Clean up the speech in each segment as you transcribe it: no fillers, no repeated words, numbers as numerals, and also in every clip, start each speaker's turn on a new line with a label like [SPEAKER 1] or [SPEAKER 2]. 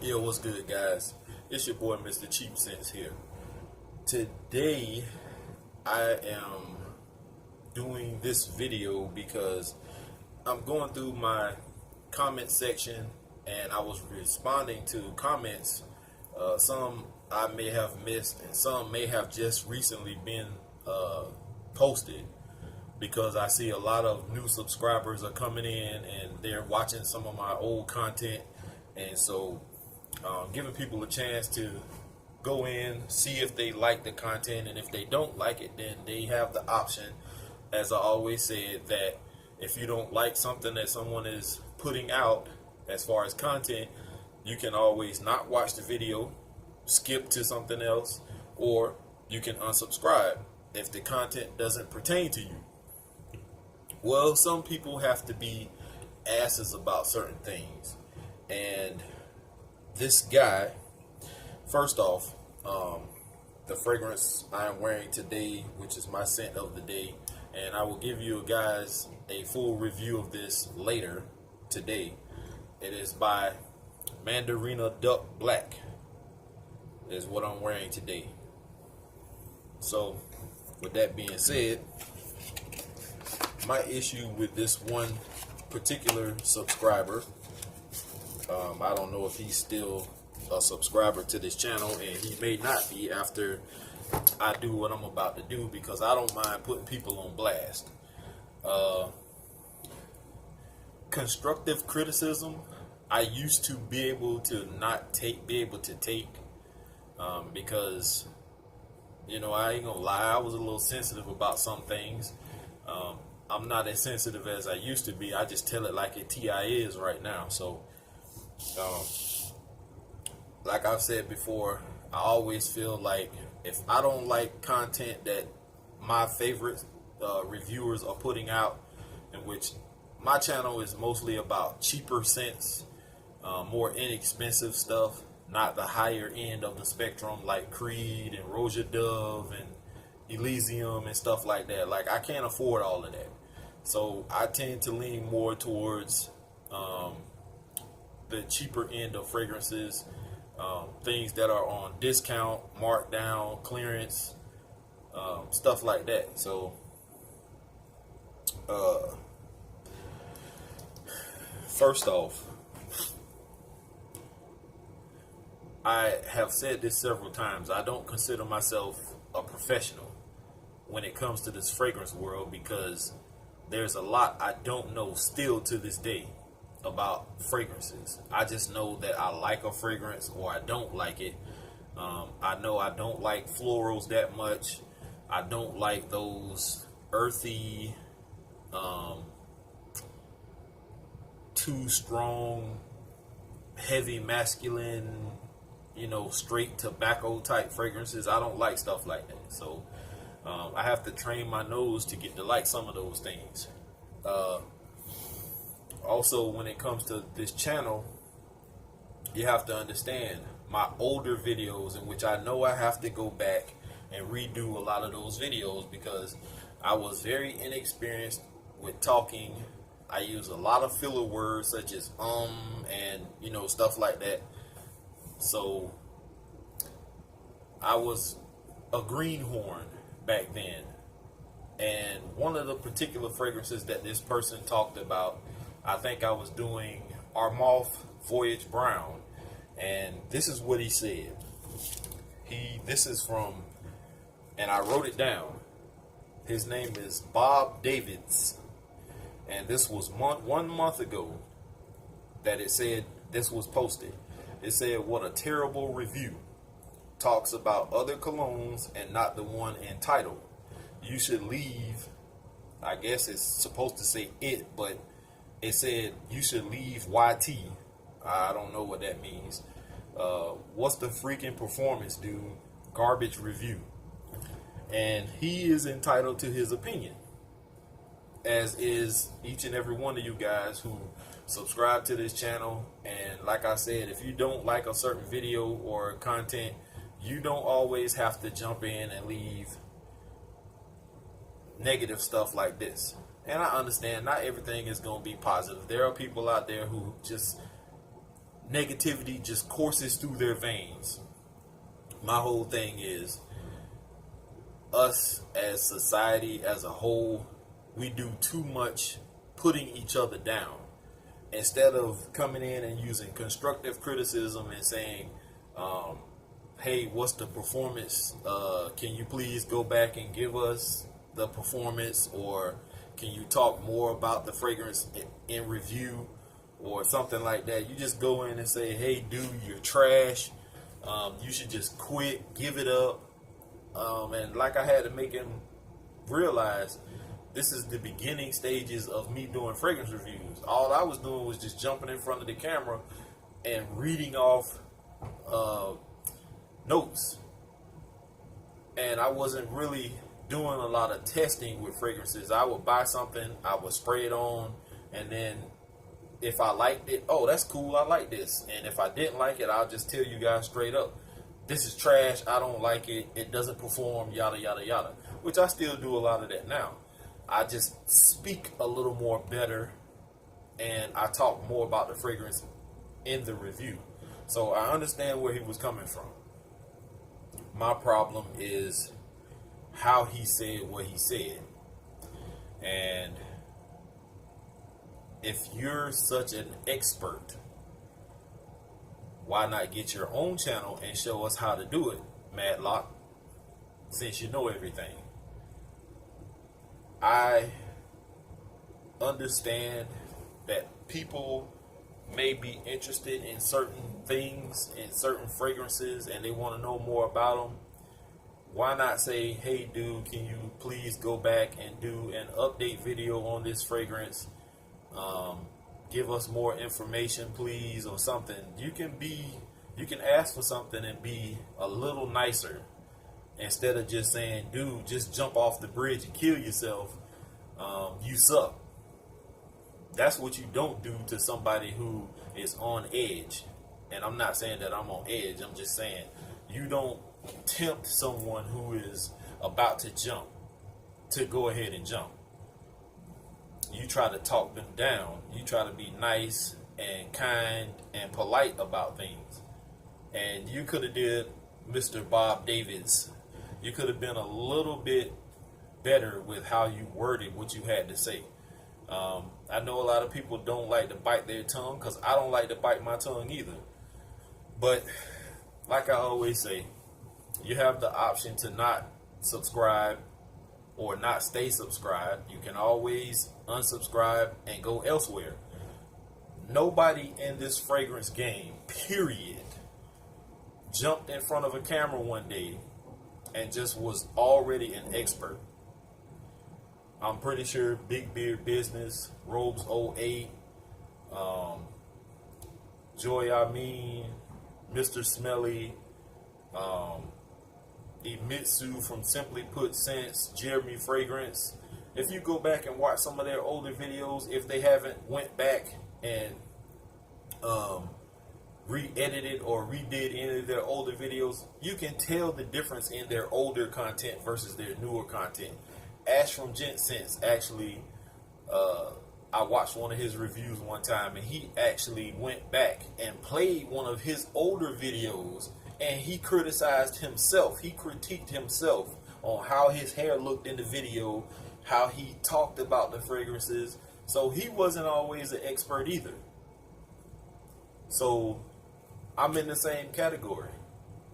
[SPEAKER 1] Yo, what's good, guys? It's your boy, Mr. Cheap Sense here. Today, I am doing this video because I'm going through my comment section and I was responding to comments. Some I may have missed, and some may have just recently been posted, because I see a lot of new subscribers are coming in and they're watching some of my old content, and so giving people a chance to go in, see if they like the content, and if they don't like it, then they have the option, as I always said, that if you don't like something that someone is putting out as far as content, you can always not watch the video, skip to something else, or you can unsubscribe if the content doesn't pertain to you. Well, some people have to be asses about certain things, and this guy, first off, the fragrance I am wearing today, which is my scent of the day, and I will give you guys a full review of this later today. It is by Mandarina Duck Black, is what I'm wearing today. So, with that being said, my issue with this one particular subscriber, I don't know if he's still a subscriber to this channel, and he may not be after I do what I'm about to do, because I don't mind putting people on blast. Constructive criticism, I used to be able to take, because, you know, I ain't gonna lie, I was a little sensitive about some things. I'm not as sensitive as I used to be. I just tell it like it TI is right now. So, like I've said before, I always feel like if I don't like content that my favorite reviewers are putting out, in which my channel is mostly about cheaper scents, more inexpensive stuff, not the higher end of the spectrum like Creed and Roja Dove and Elysium and stuff like that. Like, I can't afford all of that. So I tend to lean more towards the cheaper end of fragrances, things that are on discount, markdown, clearance, stuff like that. So first off, I have said this several times, I don't consider myself a professional when it comes to this fragrance world, because there's a lot I don't know still to this day about fragrances. I just know that I like a fragrance or I don't like it. I know I don't like florals that much. I don't like those earthy, too strong, heavy masculine, you know, straight tobacco type fragrances. I don't like stuff like that. So I have to train my nose to get to like some of those things. Also, when it comes to this channel, you have to understand my older videos, in which I know I have to go back and redo a lot of those videos, because I was very inexperienced with talking. I use a lot of filler words such as and, you know, stuff like that. So I was a greenhorn back then, and one of the particular fragrances that this person talked about, I think I was doing Armauth Voyage Brown, and this is what he said. This is from, and I wrote it down, his name is Bob Davids, and this was 1 month ago that it said this was posted. It said, "What a terrible review. Talks about other colognes and not the one entitled. You should leave." I guess it's supposed to say it, but it said you should leave YT. I don't know what that means. What's the freaking performance, dude? Garbage review. And he is entitled to his opinion, as is each and every one of you guys who subscribe to this channel. And like I said, if you don't like a certain video or content, you don't always have to jump in and leave negative stuff like this. And I understand not everything is going to be positive. There are people out there who just negativity just courses through their veins. My whole thing is, us as society as a whole, we do too much putting each other down instead of coming in and using constructive criticism and saying, hey, what's the performance? Can you please go back and give us the performance, or can you talk more about the fragrance in review, or something like that? You just go in and say, hey, dude, you're trash. You should just quit, give it up. And like I had to make him realize, this is the beginning stages of me doing fragrance reviews. All I was doing was just jumping in front of the camera and reading off notes. And I wasn't really doing a lot of testing with fragrances. I would buy something, I would spray it on, and then if I liked it, oh, that's cool, I like this. And if I didn't like it, I'll just tell you guys straight up, this is trash, I don't like it, it doesn't perform, yada, yada, yada. Which I still do a lot of that now. I just speak a little more better, and I talk more about the fragrance in the review. So I understand where he was coming from. My problem is how he said what he said. And if you're such an expert, why not get your own channel and show us how to do it, Madlock, since you know everything? I understand that people may be interested in certain things, in certain fragrances, and they want to know more about them. Why not say, hey dude, can you please go back and do an update video on this fragrance? Give us more information, please, or something. You can ask for something and be a little nicer, instead of just saying, dude, just jump off the bridge and kill yourself. You suck. That's what you don't do to somebody who is on edge. And I'm not saying that I'm on edge. I'm just saying you don't tempt someone who is about to jump to go ahead and jump. You try to talk them down. You try to be nice and kind and polite about things. And you could have did Mr. Bob Davis. You could have been a little bit better with how you worded what you had to say. I know a lot of people don't like to bite their tongue, because I don't like to bite my tongue either. But like I always say, you have the option to not subscribe or not stay subscribed. You can always unsubscribe and go elsewhere. Nobody in this fragrance game, period, jumped in front of a camera one day and just was already an expert. I'm pretty sure Big Beard Business, Robes 08, Joy I Mean, Mr. Smelly, Emitsu from Simply Put Scents, Jeremy Fragrance. If you go back and watch some of their older videos, if they haven't went back and re-edited or redid any of their older videos, you can tell the difference in their older content versus their newer content. Ash from Gent Sense, actually, I watched one of his reviews one time, and he actually went back and played one of his older videos, and he criticized himself. He critiqued himself on how his hair looked in the video, how he talked about the fragrances. So he wasn't always an expert either. So I'm in the same category.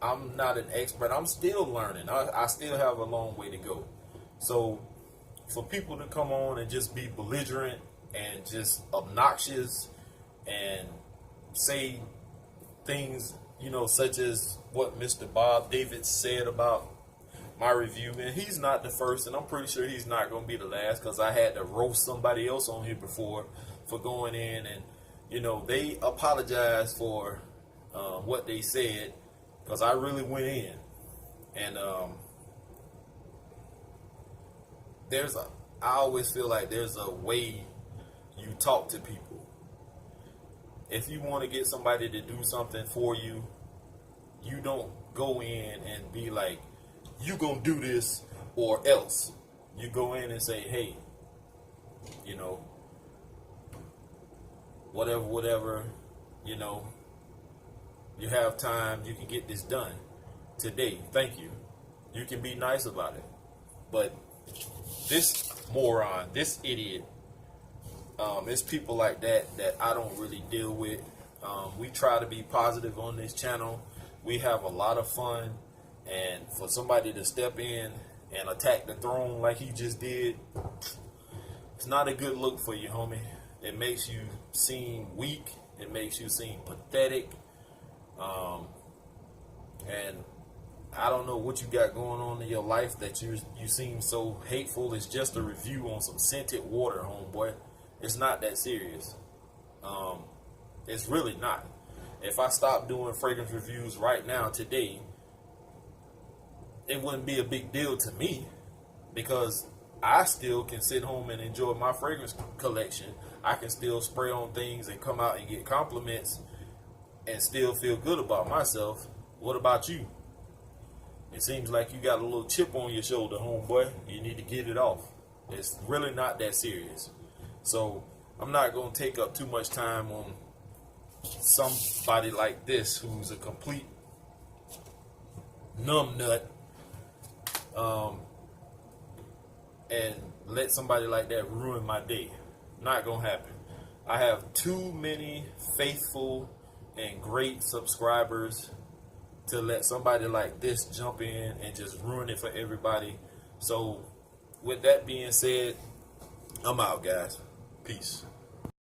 [SPEAKER 1] I'm not an expert. I'm still learning. I still have a long way to go. So for people to come on and just be belligerent and just obnoxious and say things, you know, such as what Mr. Bob David said about my review, man, he's not the first, and I'm pretty sure he's not going to be the last, because I had to roast somebody else on here before for going in and, you know, they apologized for what they said, because I really went in. And I always feel like there's a way you talk to people. If you want to get somebody to do something for you, you don't go in and be like, you gonna do this or else. You go in and say, hey, you know, whatever, you know, You have time. You can get this done today. Thank you. You can be nice about it. But this moron, this idiot, it's people like that I don't really deal with. We try to be positive on this channel. We have a lot of fun. And for somebody to step in and attack the throne like he just did, it's not a good look for you, homie. It makes you seem weak. It makes you seem pathetic. And I don't know what you got going on in your life that you seem so hateful. It's just a review on some scented water, homeboy. It's not that serious. It's really not. If I stopped doing fragrance reviews right now, today, it wouldn't be a big deal to me, because I still can sit home and enjoy my fragrance collection. I can still spray on things and come out and get compliments and still feel good about myself. What about you? It seems like you got a little chip on your shoulder, homeboy. You need to get it off. It's really not that serious. So I'm not going to take up too much time on somebody like this who's a complete numbnut, and let somebody like that ruin my day. Not gonna happen. I have too many faithful and great subscribers to let somebody like this jump in and just ruin it for everybody. So with that being said, I'm out, guys. Peace.